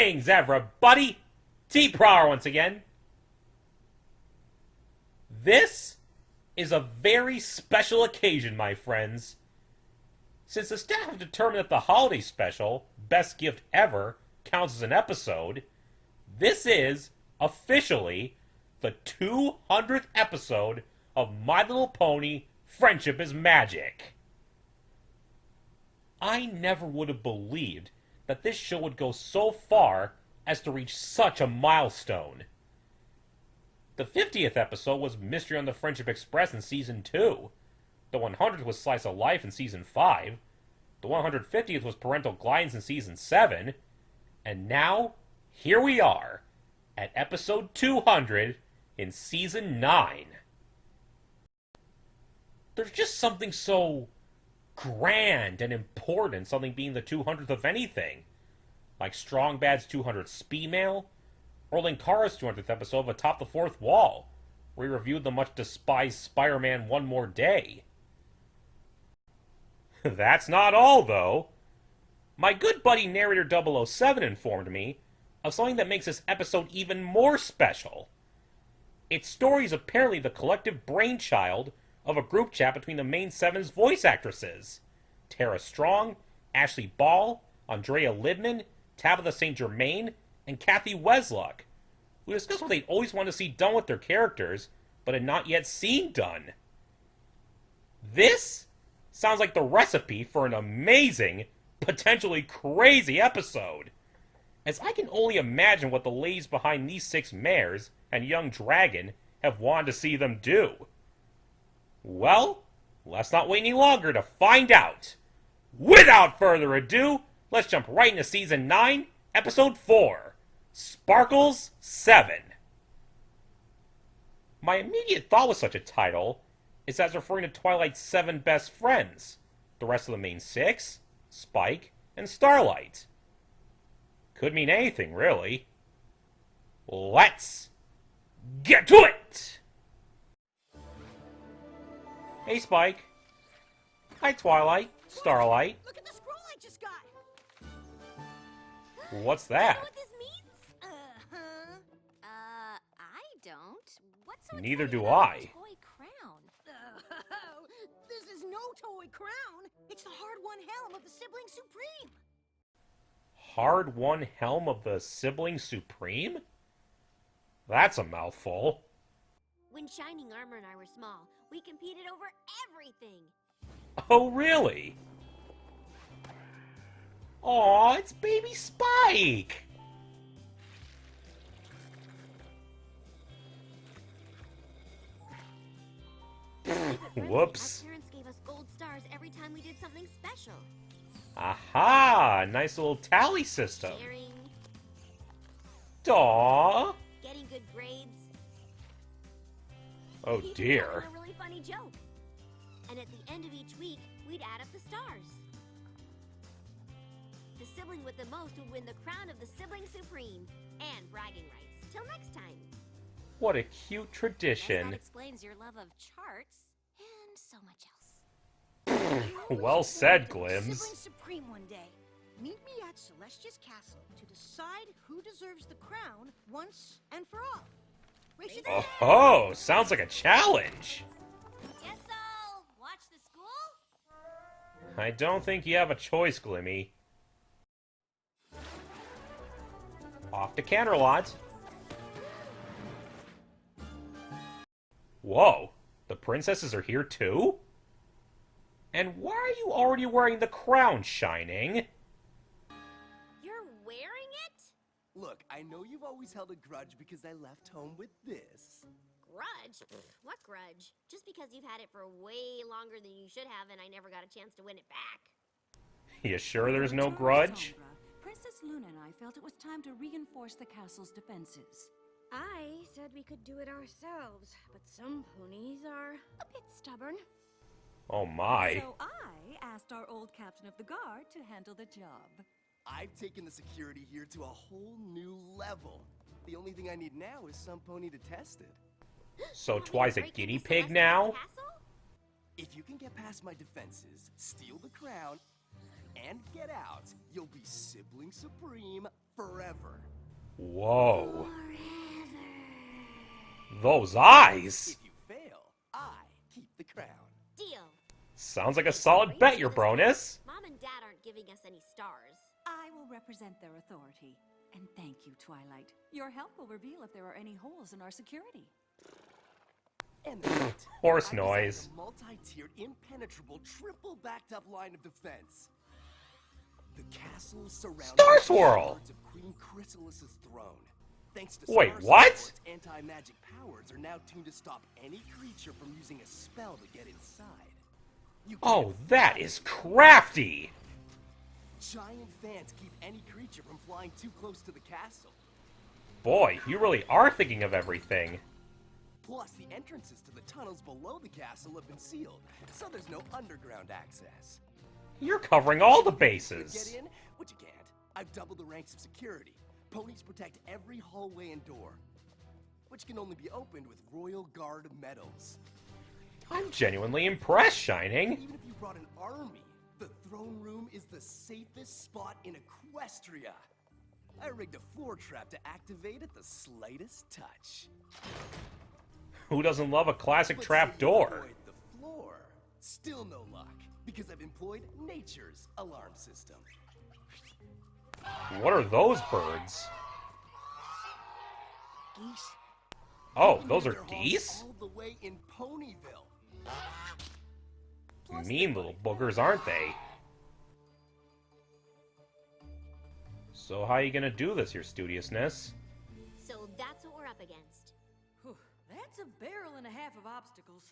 Greetings, everybody! T-Prower once again. This is a very special occasion, my friends. Since the staff have determined that the holiday special, Best Gift Ever, counts as an episode, this is, officially, the 200th episode of My Little Pony Friendship is Magic. I never would have believed that this show would go so far as to reach such a milestone. The 50th episode was Mystery on the Friendship Express in Season 2. The 100th was Slice of Life in Season 5. The 150th was Parental Guidance in Season 7. And now, here we are, at Episode 200 in Season 9. There's just something so grand and important, something being the 200th of anything. Like Strong Bad's 200th Speed Mail, or Linkara's 200th episode of Atop the Fourth Wall, where he reviewed the much-despised Spider-Man One More Day. That's not all, though. My good buddy Narrator 007 informed me of something that makes this episode even more special. Its story is apparently the collective brainchild of a group chat between the main seven's voice actresses. Tara Strong, Ashley Ball, Andrea Libman, Tabitha St. Germain, and Kathy Wesluck, who discussed what they'd always wanted to see done with their characters, but had not yet seen done. This sounds like the recipe for an amazing, potentially crazy episode, as I can only imagine what the ladies behind these 6 mares and Young Dragon have wanted to see them do. Well, let's not wait any longer to find out. Without further ado, let's jump right into Season 9, Episode 4, Sparkles 7. My immediate thought with such a title is that it's referring to Twilight's 7 best friends, the rest of the main 6, Spike, and Starlight. Could mean anything, really. Let's get to it! Hey, Spike. Hi, Twilight. Starlight. Look at the scroll I just got. What's Do you that? know what this means? I don't. What's so Neither exciting do about I. a toy crown? This is no toy crown. It's the hard-won helm of the Sibling Supreme. Hard-won helm of the Sibling Supreme? That's a mouthful. When Shining Armor and I were small, we competed over everything. Oh, really? Aw, it's baby Spike! Whoops. Our parents gave us gold stars every time we did something special. Aha! Nice little tally system. Sharing, Aww. getting good grades. Oh Even dear. telling a really funny joke. And at the end of each week, we'd add up the stars. The sibling with the most would win the crown of the Sibling Supreme and bragging rights. Till next time. What a cute Guess tradition. that explains your love of charts and so much else. Well said, Sibling Glims. Supreme one day. Meet me at Celestia's castle to decide who deserves the crown once and for all. Race it in. Oh, sounds like a challenge. Guess I'll watch the school? I don't think you have a choice, Glimmy. Off to Canterlot. Whoa, the princesses are here too? And why are you already wearing the crown, Shining? You're wearing it? Look, I know you've always held a grudge because I left home with this. Grudge? What grudge? Just because you've had it for way longer than you should have and I never got a chance to win it back. You sure there's no Return of grudge? Sombra, Princess Luna and I felt it was time to reinforce the castle's defenses. I said we could do it ourselves, but some ponies are a bit stubborn. Oh my. So I asked our old captain of the guard to handle the job. I've taken the security here to a whole new level. The only thing I need now is some pony to test it. So Want me to Twi's a break guinea into pig Celestia's now? castle? If you can get past my defenses, steal the crown, and get out, you'll be Sibling Supreme forever. Whoa. Those eyes! If you fail, I keep the crown. Deal. Sounds like a solid bet, your broness. Mom and Dad aren't giving us any stars. I will represent their authority. And thank you, Twilight. Your help will reveal if there are any holes in our security. And that's it. Horse I designed noise. a multi-tiered, impenetrable, triple-backed-up line of defense. The castle is surrounded Star by Swirl! guards of Queen Chrysalis's throne. Thanks to Wait, Star what? Sword's anti-magic powers are now tuned to stop any creature from using a spell to get inside. You Oh, can't that fly. is crafty! Giant fans keep any creature from flying too close to the castle. Boy, you really are thinking of everything. Plus, the entrances to the tunnels below the castle have been sealed, so there's no underground access. You're covering all the Get bases. in, but you can't. I've doubled the ranks of security. Ponies protect every hallway and door, which can only be opened with Royal Guard medals. I'm genuinely impressed, Shining. Even if you brought an army, the throne room is the safest spot in Equestria. I rigged a floor trap to activate at the slightest touch. Who doesn't love a classic But trap say you door? avoid the floor. Still no luck, because I've employed nature's alarm system. What are those birds? Geese. Oh, those Their are homes geese? all the way in Ponyville. Plus, Mean little boogers, aren't they? So how you gonna do this, your studiousness? So that's what we're up against. Whew, that's a barrel and a half of obstacles.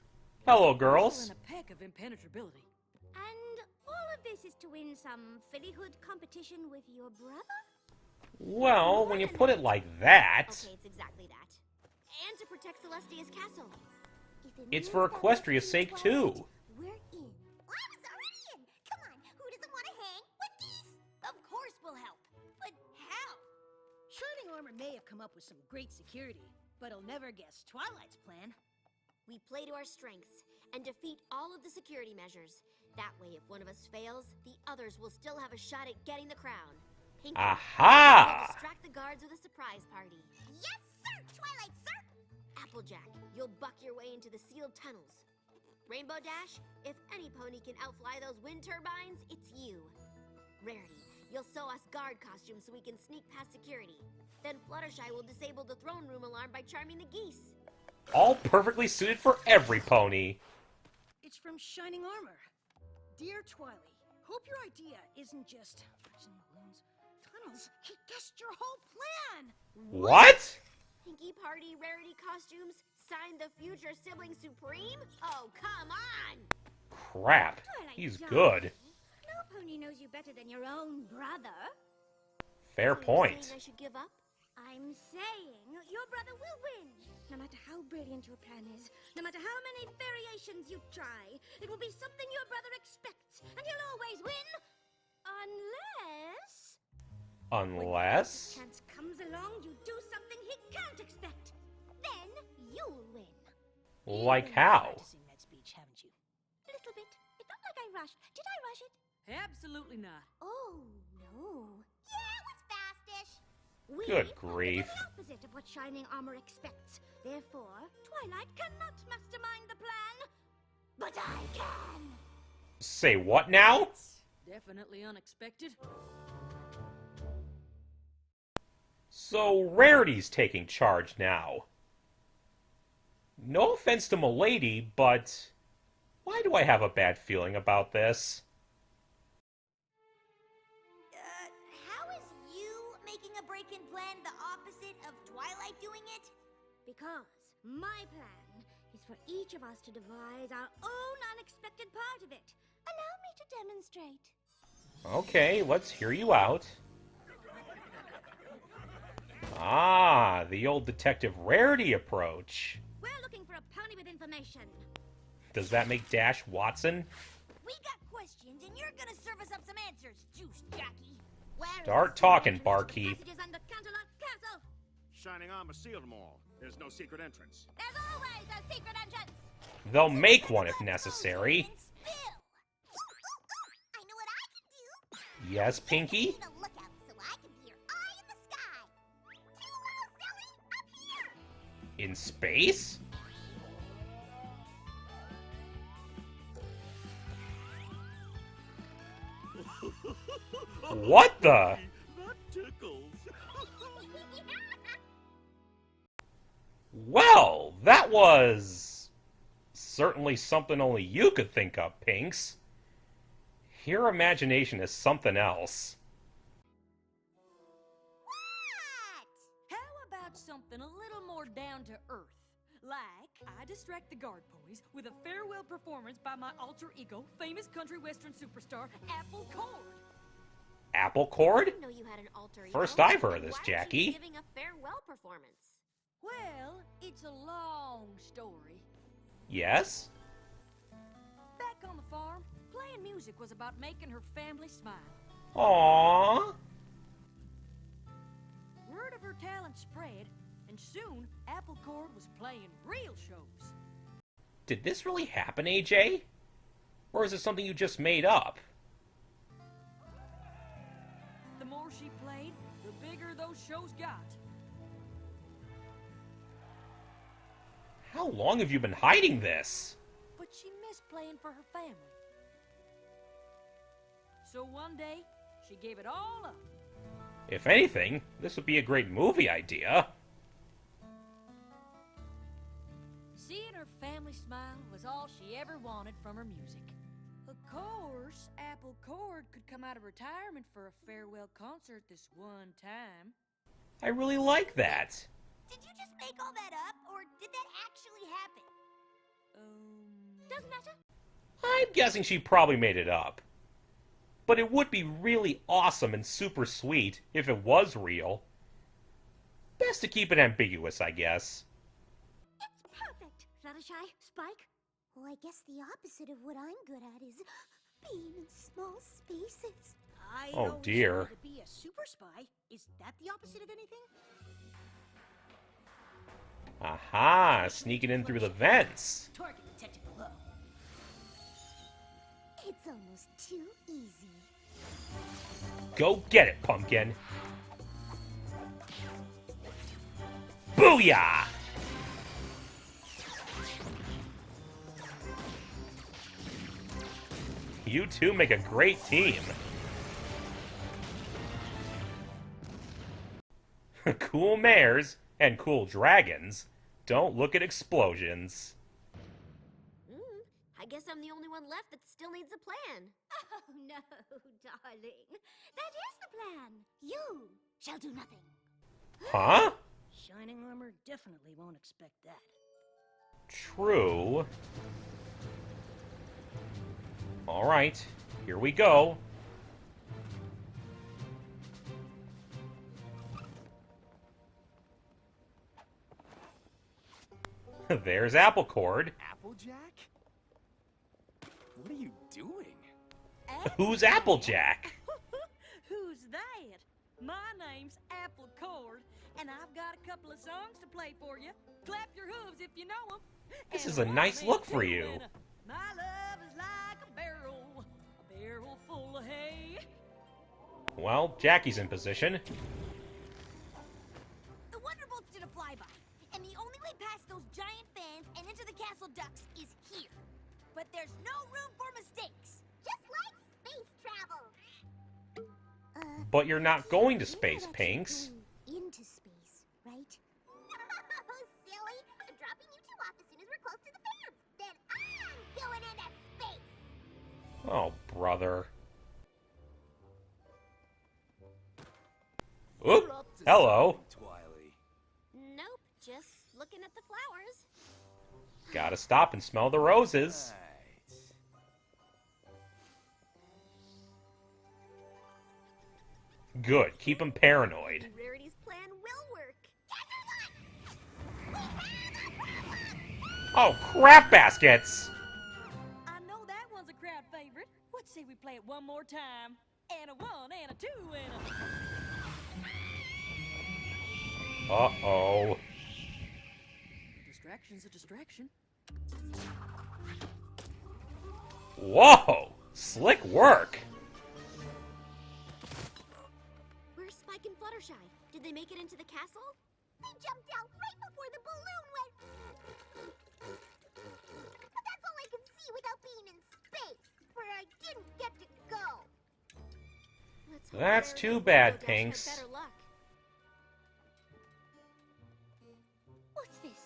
Hello, And girls. a peck of impenetrability. And all of this is to win some fillyhood competition with your brother? Well, when you put it like that, Okay, it's exactly that. And to protect Celestia's castle. If it it's means for that Equestria's we're in sake, too. Twilight, we're in. I was already in. Come on, who doesn't want to hang with geese? Of course we'll help. But how? Shining Armor may have come up with some great security, but he'll never guess Twilight's plan. We play to our strengths and defeat all of the security measures. That way, if one of us fails, the others will still have a shot at getting the crown. Pinky, Aha! we'll distract the guards with a surprise party. Yes, sir, Twilight, sir. Applejack, you'll buck your way into the sealed tunnels. Rainbow Dash, if any pony can outfly those wind turbines, it's you. Rarity, you'll sew us guard costumes so we can sneak past security. Then Fluttershy will disable the throne room alarm by charming the geese. All perfectly suited for every pony. It's from Shining Armor. Dear Twilight, hope your idea isn't just prison balloons, tunnels. He guessed your whole plan. What? Pinky Party Rarity costumes? Signed the future sibling supreme? Oh, come on! Crap. Twilight, He's darling. good. No pony knows you better than your own brother. Fair So you're point. saying I should give up? I'm saying your brother will win. No matter how brilliant your plan is, no matter how many variations you try, it will be something your brother expects, and he'll always win. Unless... Unless... When chance comes along, you do something he can't expect. Then you'll win. Like You've been how? practicing that speech, haven't you? A little bit. It felt like I rushed. Did I rush it? Absolutely not. Oh, no. Yeah, it was fastish. We Good will grief. do the opposite of what Shining Armor expects. Therefore, Twilight cannot mastermind the plan. But I can. Say what now? Definitely unexpected. So Rarity's taking charge now. No offense to Milady, but why do I have a bad feeling about this? How is you making a break-in plan the opposite of Twilight doing it? Because my plan is for each of us to devise our own unexpected part of it. Allow me to demonstrate. Okay, let's hear you out. Ah, the old Detective Rarity approach. We're looking for a pony with information. Does that make Dash Watson? We got questions, and you're gonna serve us up some answers, Juice Jockey. Where is Start the talking, entrance to the barkeep. Passages under Canterlot Castle. Shining Armor sealed them all. There's no secret entrance. There's always a secret entrance. They'll make one if necessary. And spill. I know what I can do. Yes, I Pinky? need a lookout so I can be your eye in the In space? What the? That tickles. Well, that was certainly something only you could think of, Pinks. Your imagination is something else. How about something a little more down to earth? Like, I distract the guard ponies with a farewell performance by my alter ego, famous country western superstar, Apple Cord. Apple Cord? I know you had an alter ego. First I've heard of Then this, why aren't you Jackie. giving a farewell performance? Well, it's a long story. Yes? Back on the farm, playing music was about making her family smile. Aww. Word of her talent spread, and soon Apple Cord was playing real shows. Did this really happen, AJ? Or is it something you just made up? The more she played, the bigger those shows got. How long have you been hiding this? But she missed playing for her family. So one day, she gave it all up. If anything, this would be a great movie idea. Seeing her family smile was all she ever wanted from her music. Of course, Apple Cord could come out of retirement for a farewell concert this one time. I really like that. Did you just make all that up, or did that actually happen? Doesn't matter. I'm guessing she probably made it up. But it would be really awesome and super sweet if it was real. Best to keep it ambiguous, I guess. It's perfect. Fluttershy, Spike. Well, I guess the opposite of what I'm good at is being in small spaces. I Oh, always dear. wanted to be a super spy. Is that the opposite of anything? Aha, sneaking in through the vents. Target detected below. It's almost too easy. Go get it, pumpkin. Booyah! You two make a great team. Cool mares and cool dragons don't look at explosions. I guess I'm the only one left that still needs a plan. Oh, no, darling. That is the plan. You shall do nothing. Huh? Shining armor definitely won't expect that. True. Alright, here we go. There's Apple Cord. Applejack? What are you doing? Who's Applejack? Who's that? My name's Apple Cord, and I've got a couple of songs to play for you. Clap your hooves if you know them. This is a nice look for you. My love is like a barrel full of hay. Well, Jackie's in position. The Wonderbolts did a flyby, and the only way past those giant fans and into the castle ducts is here. But there's no room for mistakes. Just like space travel. But you're not going to space, Pinks. Into space, right? Silly. I'm dropping you two off as soon as we're close to the fans. Then I'm going into space. Oh, brother. Oop, hello. Twily. Nope, just looking at the flowers. Gotta stop and smell the roses. Right. Good, keep him paranoid. Rarity's plan will work. Oh, crap baskets! I know that one's a crowd favorite. What say we play it one more time? And a one, and a two, and a... Uh-oh. Distraction's a distraction. Whoa! Slick work! Where's Spike and Fluttershy? Did they make it into the castle? We jumped out right before the balloon went... But that's all I can see without being in space, where I didn't get to go. Let's hope That's Rarity too and bad, Rainbow Dash have Pinks. better luck. What's this?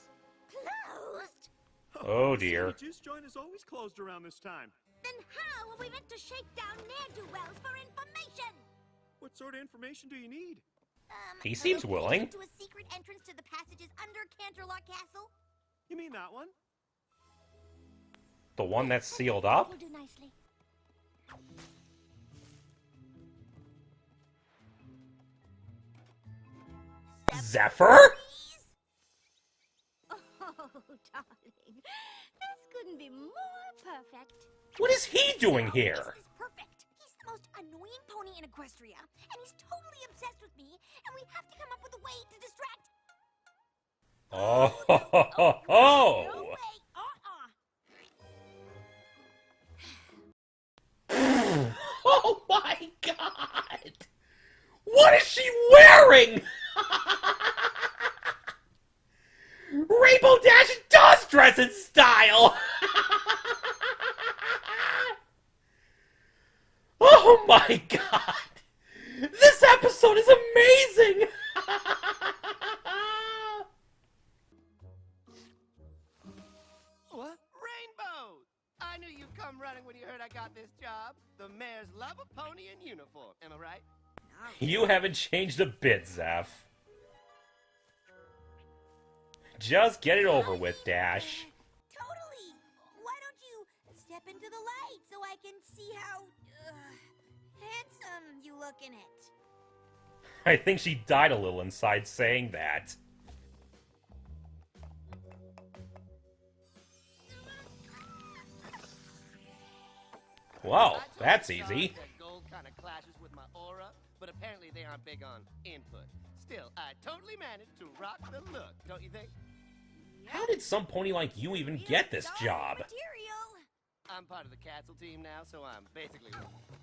Closed? Oh dear. Just join is always closed around this time. Then how are we meant to shake down ne'er-do-wells for information? What sort of information do you need? He seems willing. To a secret entrance to the passages under Canterlot Castle? You mean that one? The one that's sealed up? Will do nicely. Zephyr? Oh, darling. This couldn't be more perfect. What is he doing This here? is perfect. He's the most annoying pony in Equestria, and he's totally obsessed with me, and we have to come up with a way to distract... Oh, ho, ho, ho, ho. No way! Oh my god! What is she wearing? Rainbow Dash does dress in style! Oh my god! This episode is amazing! What? Rainbow! I knew you'd come running when you heard I got this job. The mayor's love a pony in uniform, am I right? You haven't changed a bit, Zeph. Just get it over with, Dash. Totally! Why don't you step into the light so I can see how... handsome you look in it? I think she died a little inside saying that. Well, that's easy. That gold kind of clashes with my aura, but apparently they aren't big on input. Still, I totally managed to rock the look, don't you think? How did some pony like you even get this job? Material! I'm part of the castle team now, so I'm basically...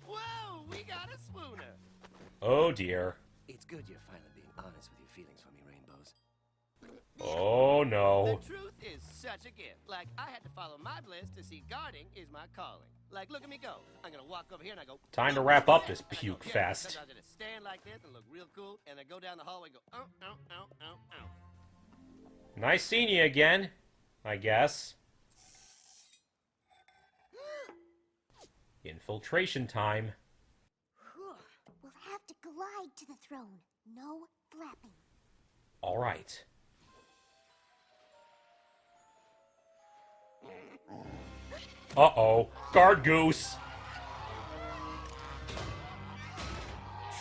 Whoa, we got a swooner! Oh dear. It's good you're finally being honest with your feelings for me, Rainbows. Oh no. The truth is such a gift. Like, I had to follow my bliss to see guarding is my calling. Like, look at me go. I'm gonna walk over here and I go... Time to wrap up this and I go, puke yeah, fest. Sometimes I just stand like this and look real cool, and I go down the hallway and go, ow, ow, ow, ow, ow. Nice seeing you again, I guess. Infiltration time. We'll have to glide to the throne. No flapping. All right. Uh-oh. Guard goose.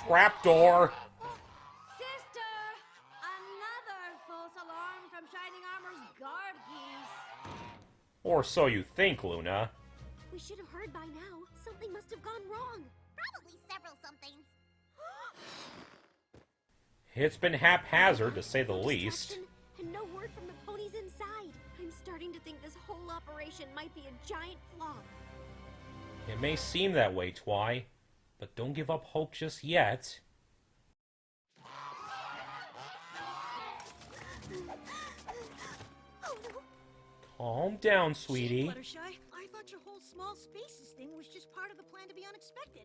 Trapdoor. Sister! Another false alarm from Shining Armor's guard geese. Or so you think, Luna. We should have heard by now. Something must have gone wrong. Probably several somethings. It's been haphazard, to say the least. Distraction, and no word from the ponies inside. I'm starting to think this whole operation might be a giant flop. It may seem that way, Twy, but don't give up hope just yet. Oh no! Calm down, sweetie. Fluttershy, I thought your whole small spaces thing was just part of the plan to be unexpected.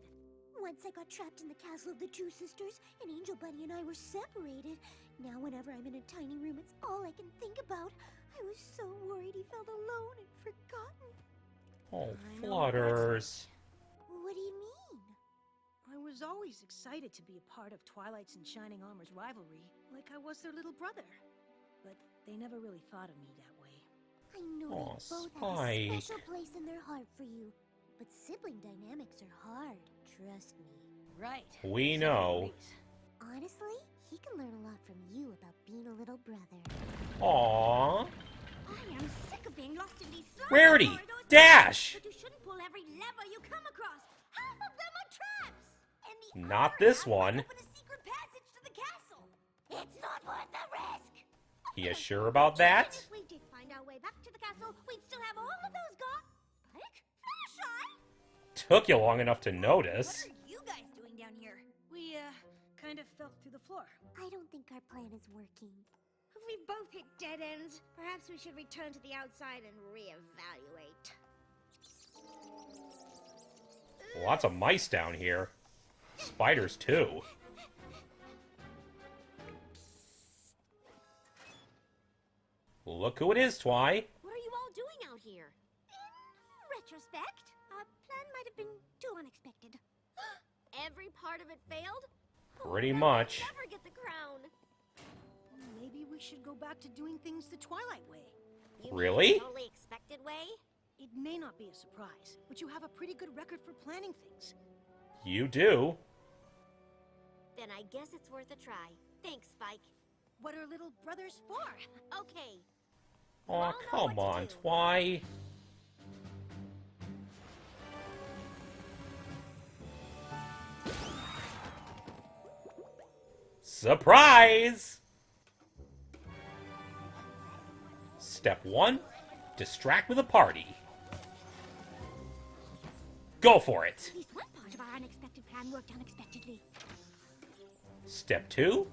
Once I got trapped in the castle of the two sisters, and Angel Bunny and I were separated. Now whenever I'm in a tiny room, it's all I can think about. I was so worried he felt alone and forgotten. Oh, I know Flutters. What do you mean? I was always excited to be a part of Twilight's and Shining Armor's rivalry, like I was their little brother. But they never really thought of me that way. I know Aw, they both have a Spike. special place in their heart for you. But sibling dynamics are hard, trust me. Right. We Except know. for Reese. Honestly, he can learn a lot from you about being a little brother. Aww. I am sick of being lost in these slimy Rarity! corridors. Dash! But you shouldn't pull every lever you come across. Half of them are traps. And the Not other this half one. open a secret passage to the castle. It's not worth the risk. You sure about that? Even if we did find our way back to the castle, we'd still have all of those gone. Like, Fluttershy? Took you long enough to What notice. are you guys doing down here? We, kind of fell through the floor. I don't think our plan is working. We both hit dead ends. Perhaps we should return to the outside and reevaluate. Lots of mice down here. Spiders, too. Look who it is, Twy. What are you all doing out here? In retrospect, our plan might have been too unexpected. Every part of it failed? Pretty much. We'll never get the crown. Maybe we should go back to doing things the Twilight way. You mean Really? the totally expected way? It may not be a surprise, but you have a pretty good record for planning things. You do. Then I guess it's worth a try. Thanks, Spike. What are little brothers for? Okay. Aw, I'll know come what to on, do. Twy. Surprise! Step 1, distract with a party. Go for it. At least one part of our unexpected plan worked unexpectedly. Step 2,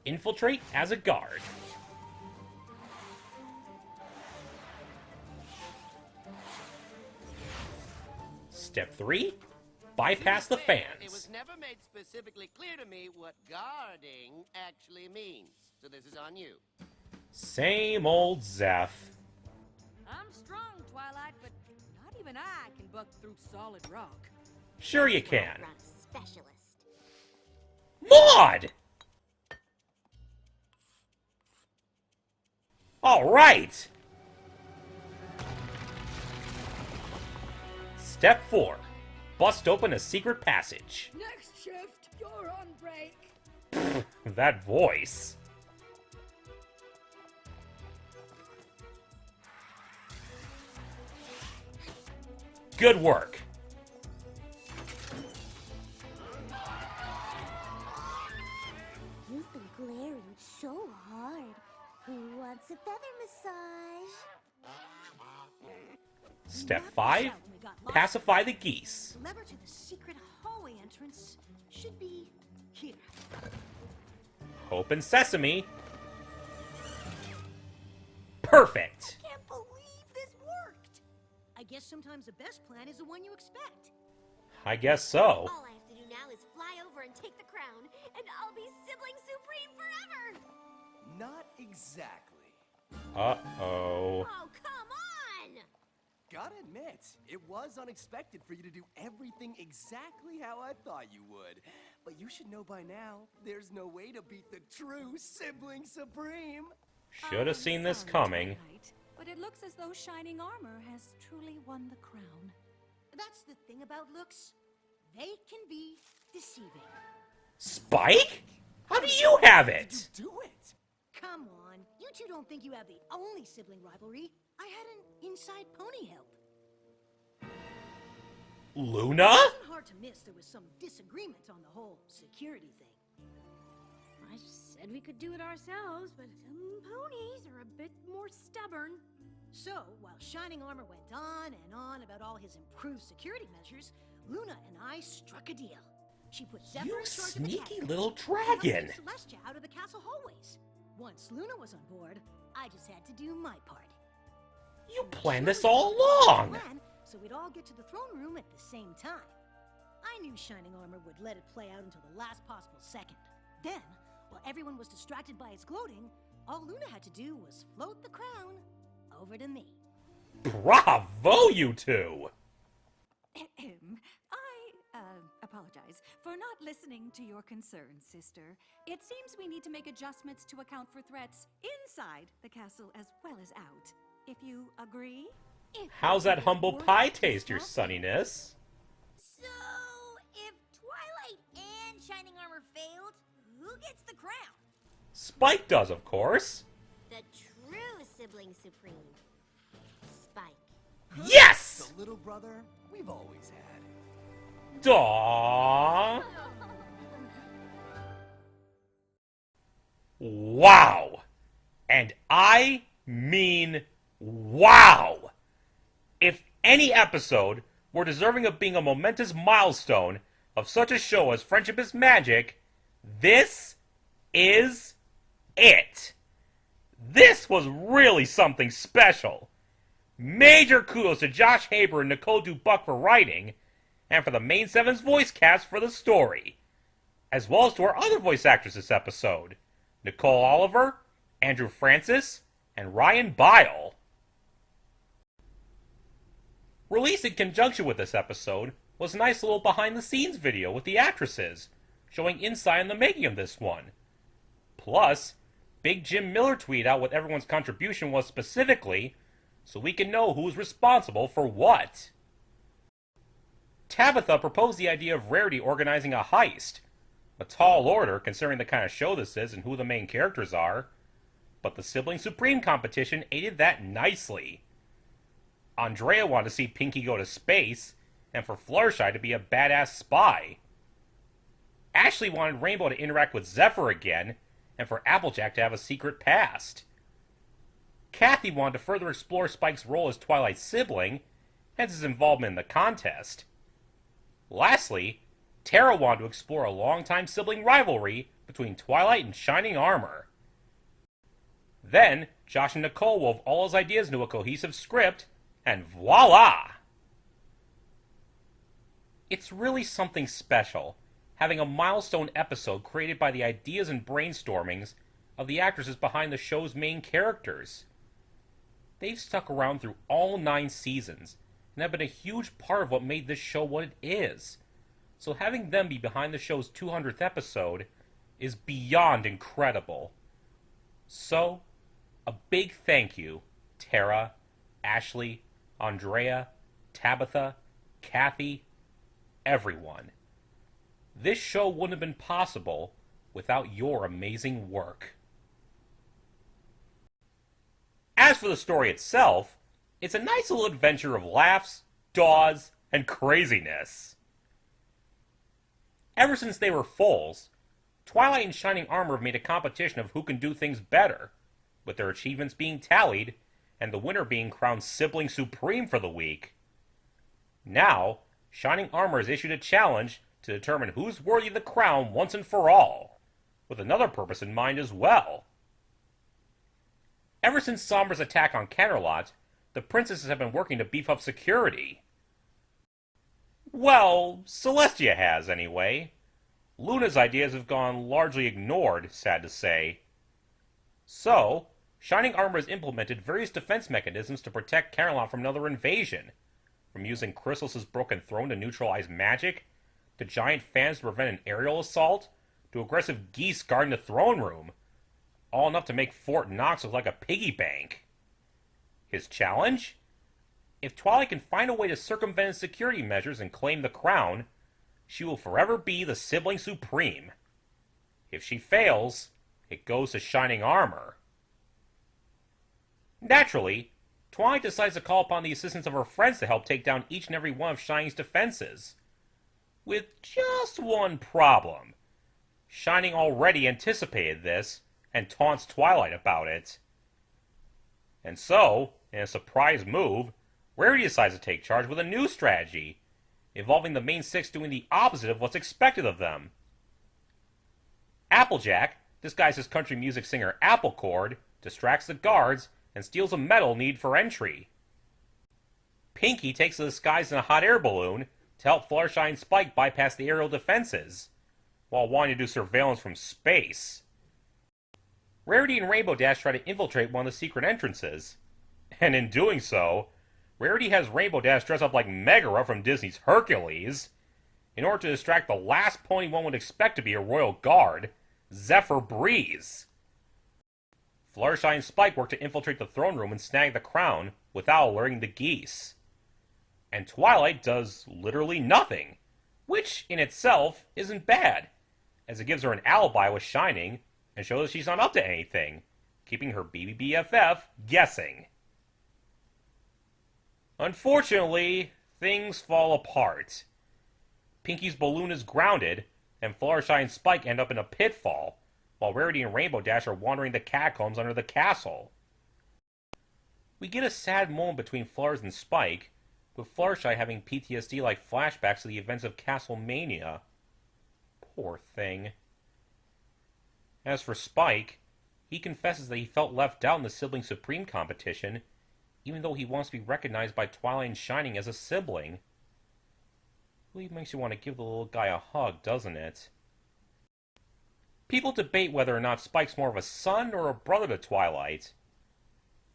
infiltrate as a guard. Step 3, bypass the It was fans. never made specifically clear to me what guarding actually means. So this is on you. Same old Zeph. I'm strong, Twilight, but not even I can buck through solid rock. Sure you can. Run a specialist. Maud! All right. Step 4, bust open a secret passage. Next shift, you're on break. That voice. Good work. You've been glaring so hard. Who wants a feather massage? Step 5, pacify the geese. The lever to the secret hallway entrance should be here. Open sesame. Perfect. Can't believe this worked. I guess sometimes the best plan is the one you expect. I guess so. All I have to do now is fly over and take the crown, and I'll be sibling supreme forever! Not exactly. Uh-oh. Oh, come on! Gotta admit, it was unexpected for you to do everything exactly how I thought you would. But you should know by now, there's no way to beat the true sibling supreme. Should have seen this coming. Twilight, but it looks as though Shining Armor has truly won the crown. That's the thing about looks. They can be deceiving. Spike? How do you have it? Do it. Come on, you two don't think you have the only sibling rivalry. I had an inside pony help. Luna? It wasn't hard to miss there was some disagreement on the whole security thing. I said we could do it ourselves, but some ponies are a bit more stubborn. So, while Shining Armor went on and on about all his improved security measures, Luna and I struck a deal. She put Zephyr You in charge of the sneaky castle, little and helped dragon. keep Celestia out of the castle hallways. Once Luna was on board, I just had to do my part. You And we planned this surely all had a along. plan, so we'd all get to the throne room at the same time. I knew Shining Armor would let it play out until the last possible second. Then, while everyone was distracted by its gloating, all Luna had to do was float the crown over to me. Bravo, you two. I apologize for not listening to your concerns, sister. It seems we need to make adjustments to account for threats inside the castle as well as out. If you agree? How's that humble Worth pie taste, your discussing. sunniness? So, if Twilight and Shining Armor failed, who gets the crown? Spike does, of course. The true sibling supreme. Spike. Yes! The little brother we've always had. Aww. Wow. And I mean wow. If any episode were deserving of being a momentous milestone of such a show as Friendship is Magic, this is it. This was really something special. Major kudos to Josh Haber and Nicole Dubuck for writing, and for the main Seven's voice cast for the story, as well as to our other voice actors this episode, Nicole Oliver, Andrew Francis, and Ryan Bile. Released in conjunction with this episode was a nice little behind-the-scenes video with the actresses, showing insight on the making of this one. Plus, Big Jim Miller tweeted out what everyone's contribution was specifically, so we can know who's responsible for what. Tabitha proposed the idea of Rarity organizing a heist. A tall order, considering the kind of show this is and who the main characters are. But the Sibling Supreme competition aided that nicely. Andrea wanted to see Pinky go to space, and for Fluttershy to be a badass spy. Ashley wanted Rainbow to interact with Zephyr again, and for Applejack to have a secret past. Kathy wanted to further explore Spike's role as Twilight's sibling, hence his involvement in the contest. Lastly, Tara wanted to explore a long-time sibling rivalry between Twilight and Shining Armor. Then, Josh and Nicole wove all his ideas into a cohesive script, and voila! It's really something special, having a milestone episode created by the ideas and brainstormings of the actresses behind the show's main characters. They've stuck around through all 9 seasons, and have been a huge part of what made this show what it is. So having them be behind the show's 200th episode is beyond incredible. So, a big thank you, Tara, Ashley, Andrea, Tabitha, Kathy, everyone. This show wouldn't have been possible without your amazing work. As for the story itself, it's a nice little adventure of laughs, daws, and craziness. Ever since they were foals, Twilight and Shining Armor have made a competition of who can do things better, with their achievements being tallied, and the winner being crowned Sibling Supreme for the week. Now, Shining Armor has issued a challenge to determine who's worthy of the crown once and for all, with another purpose in mind as well. Ever since Sombra's attack on Canterlot, the princesses have been working to beef up security. Well, Celestia has, anyway. Luna's ideas have gone largely ignored, sad to say. So, Shining Armor has implemented various defense mechanisms to protect Canterlot from another invasion, from using Chrysalis's broken throne to neutralize magic, to giant fans to prevent an aerial assault, to aggressive geese guarding the throne room, all enough to make Fort Knox look like a piggy bank. His challenge? If Twilight can find a way to circumvent his security measures and claim the crown, she will forever be the Sibling Supreme. If she fails, it goes to Shining Armor. Naturally, Twilight decides to call upon the assistance of her friends to help take down each and every one of Shining's defenses. With just one problem. Shining already anticipated this, and taunts Twilight about it. And so, in a surprise move, Rarity decides to take charge with a new strategy, involving the main 6 doing the opposite of what's expected of them. Applejack, disguised as country music singer Applecord, distracts the guards and steals a medal needed for entry. Pinky takes the disguise in a hot air balloon to help Fluttershy and Spike bypass the aerial defenses, while wanting to do surveillance from space. Rarity and Rainbow Dash try to infiltrate one of the secret entrances, and in doing so, Rarity has Rainbow Dash dress up like Megara from Disney's Hercules, in order to distract the last pony one would expect to be a royal guard, Zephyr Breeze. Fluttershy and Spike work to infiltrate the throne room and snag the crown without alerting the geese. And Twilight does literally nothing, which in itself isn't bad, as it gives her an alibi with Shining and shows she's not up to anything, keeping her BBBFF guessing. Unfortunately, things fall apart. Pinky's balloon is grounded, and Fluttershy and Spike end up in a pitfall, while Rarity and Rainbow Dash are wandering the catacombs under the castle. We get a sad moment between Fleurs and Spike, with Fluttershy having PTSD-like flashbacks to the events of Castlemania. Poor thing. As for Spike, he confesses that he felt left out in the Sibling Supreme competition, even though he wants to be recognized by Twilight and Shining as a sibling. Really makes you want to give the little guy a hug, doesn't it? People debate whether or not Spike's more of a son or a brother to Twilight.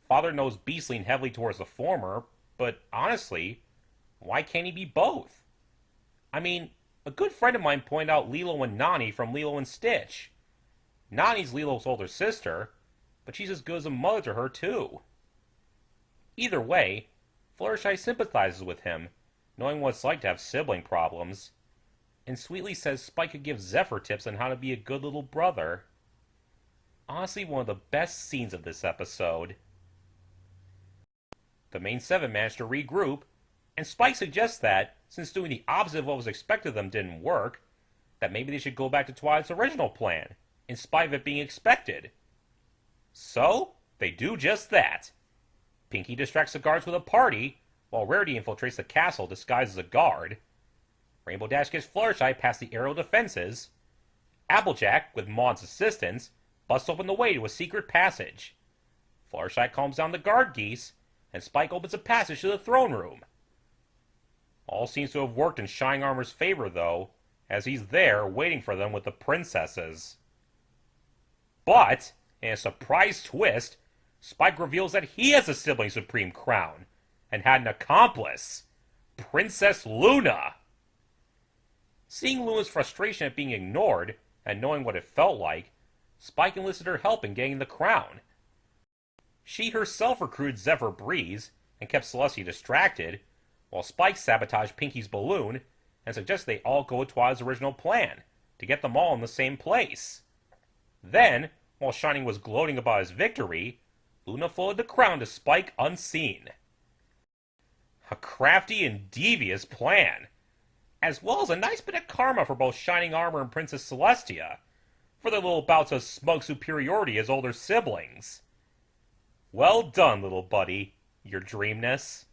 Father knows Beast leaned heavily towards the former, but honestly, why can't he be both? I mean, a good friend of mine pointed out Lilo and Nani from Lilo and Stitch. Nani's Lilo's older sister, but she's as good as a mother to her too. Either way, Fluttershy sympathizes with him, knowing what it's like to have sibling problems, and sweetly says Spike could give Zephyr tips on how to be a good little brother. Honestly, one of the best scenes of this episode. The main seven managed to regroup, and Spike suggests that, since doing the opposite of what was expected of them didn't work, that maybe they should go back to Twilight's original plan, in spite of it being expected. So, they do just that. Pinkie distracts the guards with a party, while Rarity infiltrates the castle disguised as a guard. Rainbow Dash gets Fluttershy past the aerial defenses. Applejack, with Maud's assistance, busts open the way to a secret passage. Fluttershy calms down the guard geese, and Spike opens a passage to the throne room. All seems to have worked in Shining Armor's favor, though, as he's there waiting for them with the princesses. But, in a surprise twist, Spike reveals that he has a Sibling Supreme crown, and had an accomplice, Princess Luna. Seeing Luna's frustration at being ignored, and knowing what it felt like, Spike enlisted her help in getting the crown. She herself recruited Zephyr Breeze, and kept Celestia distracted, while Spike sabotaged Pinkie's balloon, and suggested they all go with Twilight's original plan, to get them all in the same place. Then, while Shining was gloating about his victory, Luna floated the crown to Spike unseen. A crafty and devious plan, as well as a nice bit of karma for both Shining Armor and Princess Celestia, for their little bouts of smug superiority as older siblings. Well done, little buddy, your dreamness.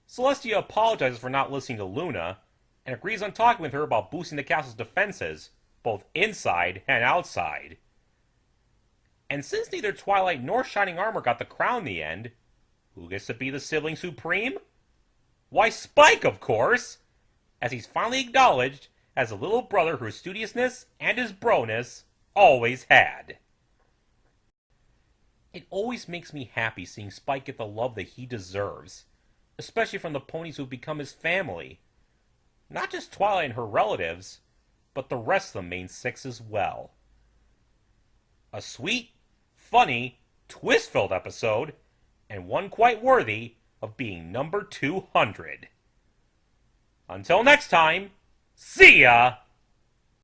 Celestia apologizes for not listening to Luna, and agrees on talking with her about boosting the castle's defenses, both inside and outside. And since neither Twilight nor Shining Armor got the crown in the end, who gets to be the Sibling Supreme? Why, Spike, of course! As he's finally acknowledged as the little brother whose studiousness and his broness always had. It always makes me happy seeing Spike get the love that he deserves, especially from the ponies who've become his family. Not just Twilight and her relatives, but the rest of the main six as well. A sweet, funny, twist-filled episode, and one quite worthy of being number 200. Until next time, see ya!